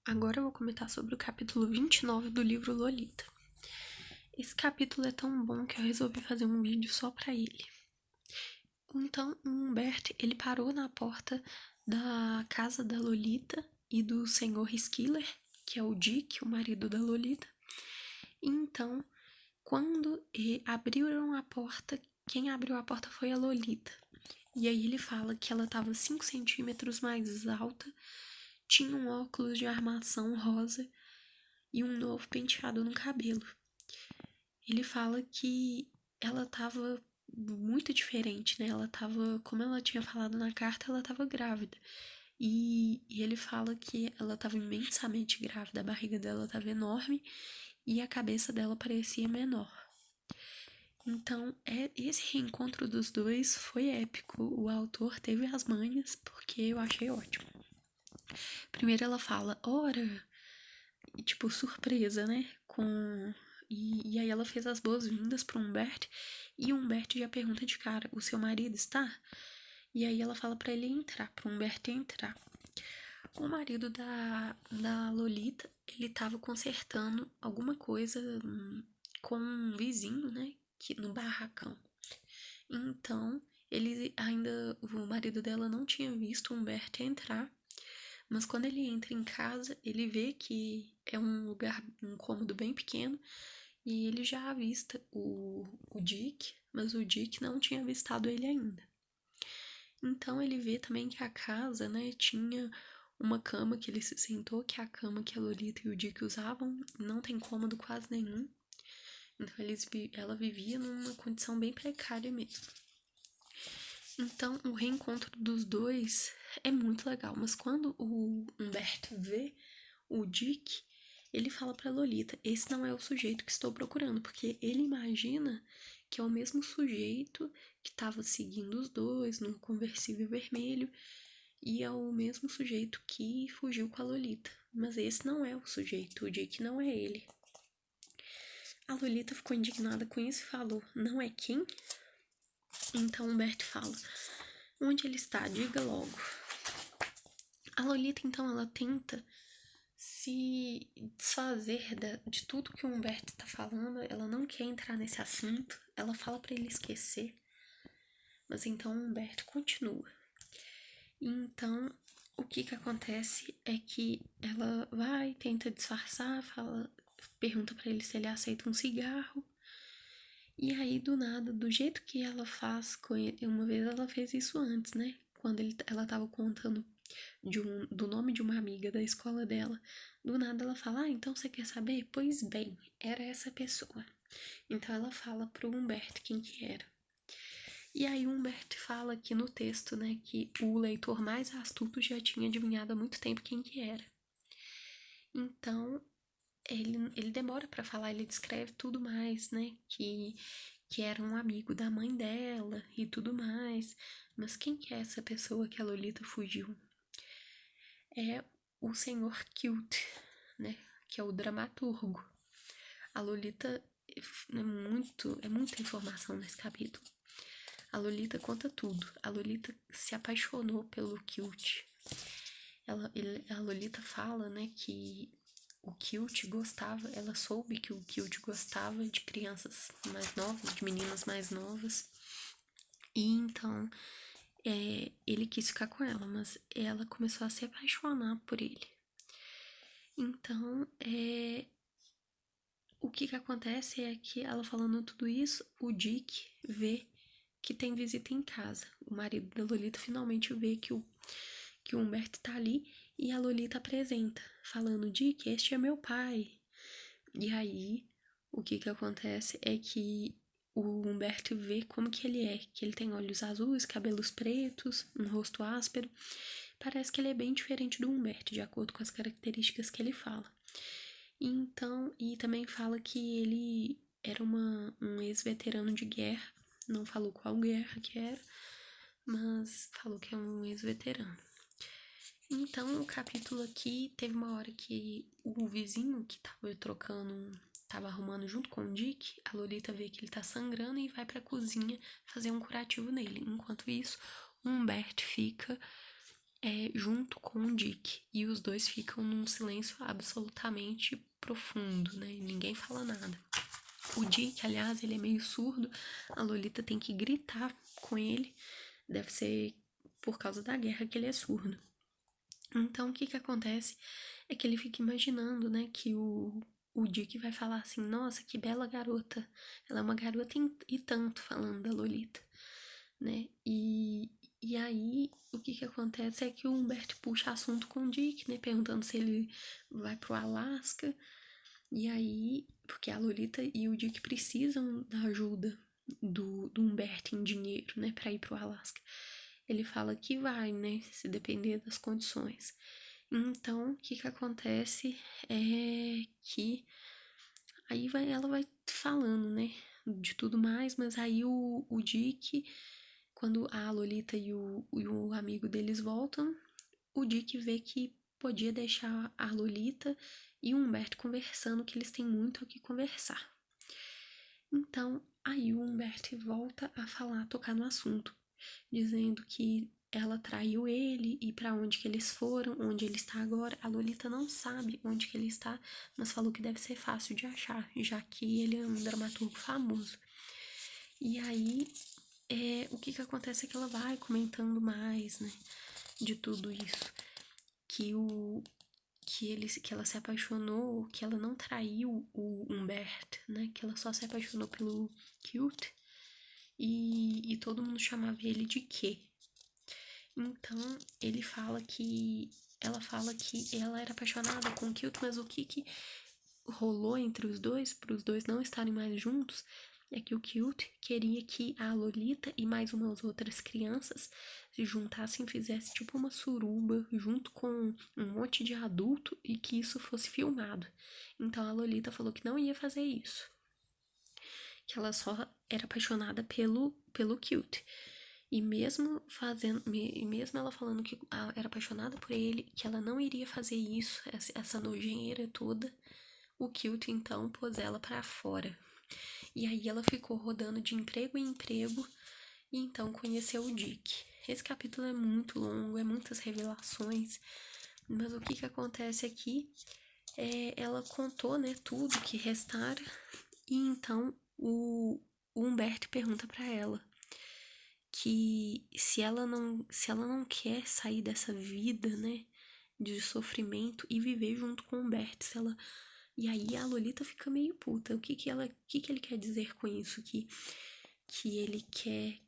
Agora eu vou comentar sobre o capítulo 29 do livro Lolita. Esse capítulo é tão bom que eu resolvi fazer um vídeo só pra ele. Então, o Humbert, ele parou na porta da casa da Lolita e do senhor Skiller, que é o Dick, o marido da Lolita. Então, quando abriram a porta, quem abriu a porta foi a Lolita. E aí ele fala que ela estava 5 centímetros mais alta, tinha um óculos de armação rosa e um novo penteado no cabelo. Ele fala que ela estava muito diferente, né? Ela estava, como ela tinha falado na carta, ela estava grávida. E ele fala que ela estava imensamente grávida, a barriga dela estava enorme e a cabeça dela parecia menor. Então, esse reencontro dos dois foi épico. O autor teve as manhas, porque eu achei ótimo. Primeiro ela fala, ora, e, tipo, surpresa, né? E aí ela fez as boas-vindas pro Humbert, e o Humbert já pergunta de cara, o seu marido está? E aí ela fala pra ele entrar, pro Humbert entrar. O marido da Lolita, ele tava consertando alguma coisa com um vizinho, né? No barracão. Então, o marido dela não tinha visto o Humberto entrar, mas quando ele entra em casa, ele vê que é um cômodo bem pequeno, e ele já avista o Dick, mas o Dick não tinha avistado ele ainda. Então ele vê também que a casa, né, tinha uma cama que ele se sentou, que é a cama que a Lolita e o Dick usavam, não tem cômodo quase nenhum. Então ela vivia numa condição bem precária mesmo. Então o reencontro dos dois é muito legal, mas quando o Humberto vê o Dick, ele fala pra Lolita, esse não é o sujeito que estou procurando, porque ele imagina que é o mesmo sujeito que estava seguindo os dois no conversível vermelho, e é o mesmo sujeito que fugiu com a Lolita. Mas esse não é o sujeito, o Dick não é ele. A Lolita ficou indignada com isso e falou, não é quem? Então Humberto fala, onde ele está? Diga logo. A Lolita, então, ela tenta se desfazer de tudo que o Humberto está falando. Ela não quer entrar nesse assunto. Ela fala para ele esquecer. Mas então o Humberto continua. Então, o que acontece é que ela vai, tenta disfarçar, pergunta para ele se ele aceita um cigarro. E aí, do nada, do jeito que ela faz com ele, uma vez ela fez isso antes, né? Quando ela tava contando do nome de uma amiga da escola dela. Do nada ela fala, então você quer saber? Pois bem, era essa pessoa. Então ela fala pro Humberto quem que era. E aí o Humberto fala aqui no texto, né, que o leitor mais astuto já tinha adivinhado há muito tempo quem que era. Então, ele demora para falar, ele descreve tudo mais, né, que era um amigo da mãe dela e tudo mais. Mas quem que é essa pessoa que a Lolita fugiu? É o senhor Kilt, né? Que é o dramaturgo. A Lolita é muita informação nesse capítulo. A Lolita conta tudo. A Lolita se apaixonou pelo Kilt. A Lolita fala, né, que o Kilt gostava, ela soube que o Kilt gostava de crianças mais novas, de meninas mais novas. E então ele quis ficar com ela, mas ela começou a se apaixonar por ele. Então, o que acontece é que ela falando tudo isso, o Dick vê que tem visita em casa. O marido da Lolita finalmente vê que o Humberto tá ali e a Lolita apresenta, falando, Dick, este é meu pai. E aí, o que acontece é que o Humberto vê como que ele é, que ele tem olhos azuis, cabelos pretos, um rosto áspero. Parece que ele é bem diferente do Humberto, de acordo com as características que ele fala. Então, e também fala que ele era um ex-veterano de guerra, não falou qual guerra que era, mas falou que é um ex-veterano. Então, o capítulo aqui teve uma hora que o vizinho que tava arrumando junto com o Dick, a Lolita vê que ele tá sangrando e vai pra cozinha fazer um curativo nele. Enquanto isso, o Humberto fica junto com o Dick. E os dois ficam num silêncio absolutamente profundo, né? Ninguém fala nada. O Dick, aliás, ele é meio surdo. A Lolita tem que gritar com ele. Deve ser por causa da guerra que ele é surdo. Então, o que que acontece é que ele fica imaginando, né, que o Dick vai falar assim, nossa, que bela garota. Ela é uma garota e tanto, falando da Lolita, né? E aí, o que que acontece é que o Humberto puxa assunto com o Dick, né, perguntando se ele vai pro Alasca. E aí, porque a Lolita e o Dick precisam da ajuda do Humberto em dinheiro, né, pra ir pro Alasca. Ele fala que vai, né, se depender das condições. Então, o que que acontece é que aí ela vai falando, né, de tudo mais, mas aí o Dick, quando a Lolita e o amigo deles voltam, o Dick vê que podia deixar a Lolita e o Humberto conversando, que eles têm muito o que conversar. Então, aí o Humberto volta a falar, a tocar no assunto, dizendo que ela traiu ele e para onde que eles foram, onde ele está agora. A Lolita não sabe onde que ele está, mas falou que deve ser fácil de achar, já que ele é um dramaturgo famoso. E aí, o que que acontece é que ela vai comentando mais, né, de tudo isso. Que ela se apaixonou, que ela não traiu o Humbert, né? Que ela só se apaixonou pelo Cute e todo mundo chamava ele de Q. Então ela fala que ela era apaixonada com o Cute, mas o que rolou entre os dois, para os dois não estarem mais juntos, é que o Cute queria que a Lolita e mais umas outras crianças se juntassem e fizessem tipo uma suruba junto com um monte de adulto e que isso fosse filmado. Então a Lolita falou que não ia fazer isso. Que ela só era apaixonada pelo Cute. E mesmo ela falando que era apaixonada por ele, que ela não iria fazer isso, essa nojeira toda, o Cute então pôs ela pra fora. E aí ela ficou rodando de emprego em emprego e então conheceu o Dick. Esse capítulo é muito longo, é muitas revelações, mas o que acontece aqui ela contou, né, tudo que restara e então o Humberto pergunta pra ela que se ela não quer sair dessa vida, né, de sofrimento e viver junto com o Humberto, e aí a Lolita fica meio puta. O que que ele quer dizer com isso? Que ele quer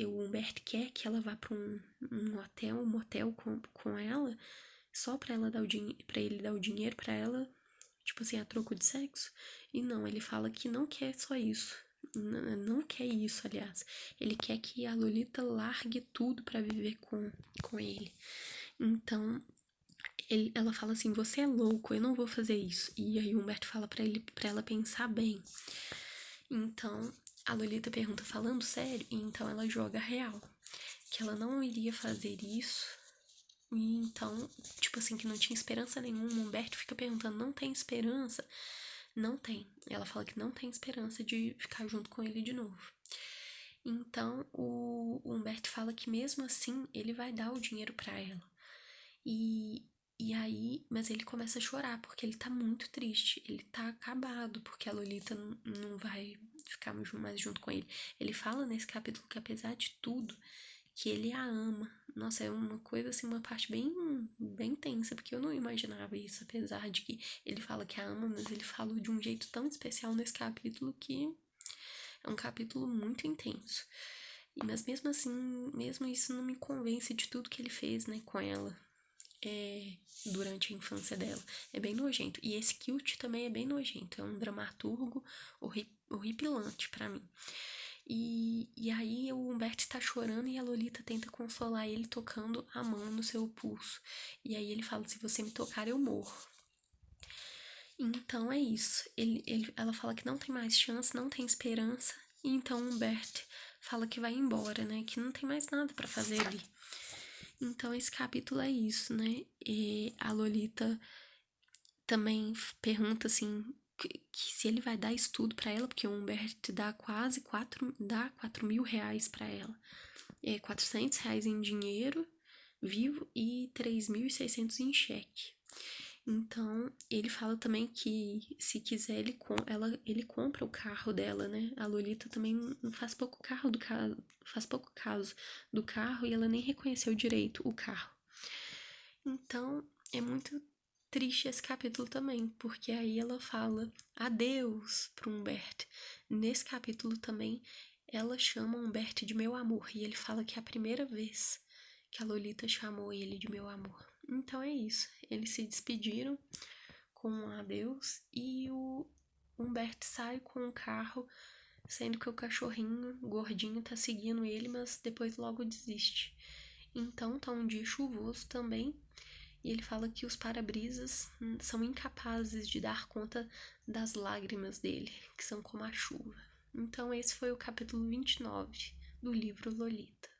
o Humberto quer que ela vá pra um hotel, um motel com ela, só pra ela dar para ele dar o dinheiro pra ela, tipo assim, a troco de sexo. E não, ele fala que não quer só isso. Não quer isso, aliás. Ele quer que a Lolita largue tudo pra viver com ele. Então, ela fala assim, você é louco, eu não vou fazer isso. E aí o Humberto fala pra ela pensar bem. Então, a Lolita pergunta, falando sério? E então ela joga real. Que ela não iria fazer isso. E então, tipo assim, que não tinha esperança nenhuma. O Humberto fica perguntando, não tem esperança? Não tem. Ela fala que não tem esperança de ficar junto com ele de novo. Então, o Humberto fala que mesmo assim, ele vai dar o dinheiro pra ela. E aí, mas ele começa a chorar, porque ele tá muito triste. Ele tá acabado, porque a Lolita não vai ficar mais junto com ele. Ele fala nesse capítulo que, apesar de tudo, que ele a ama. Nossa, é uma coisa assim, uma parte bem tensa, porque eu não imaginava isso, apesar de que ele fala que a ama, mas ele falou de um jeito tão especial nesse capítulo que é um capítulo muito intenso. Mas mesmo assim, mesmo isso não me convence de tudo que ele fez, né, com ela. Durante a infância dela. É bem nojento. E esse Cute também é bem nojento. É um dramaturgo horripilante pra mim. E aí o Humberto tá chorando e a Lolita tenta consolar ele tocando a mão no seu pulso. E aí ele fala, se você me tocar, eu morro. Então é isso. Ela fala que não tem mais chance, não tem esperança. E então o Humberto fala que vai embora, né? Que não tem mais nada pra fazer ali. Então esse capítulo é isso, né? E a Lolita também pergunta assim que se ele vai dar estudo pra ela, porque o Humberto dá quase 4 mil reais pra ela. R$ 400 em dinheiro vivo e 3.600 em cheque. Então, ele fala também que se quiser ele compra o carro dela, né? A Lolita também faz pouco faz pouco caso do carro e ela nem reconheceu direito o carro. Então, é muito triste esse capítulo também, porque aí ela fala adeus pro Humberto. Nesse capítulo também, ela chama o Humberto de meu amor, e ele fala que é a primeira vez que a Lolita chamou ele de meu amor. Então é isso, eles se despediram com um adeus e o Humberto sai com o carro, sendo que o cachorrinho gordinho tá seguindo ele, mas depois logo desiste. Então tá um dia chuvoso também, e ele fala que os para-brisas são incapazes de dar conta das lágrimas dele, que são como a chuva. Então esse foi o capítulo 29 do livro Lolita.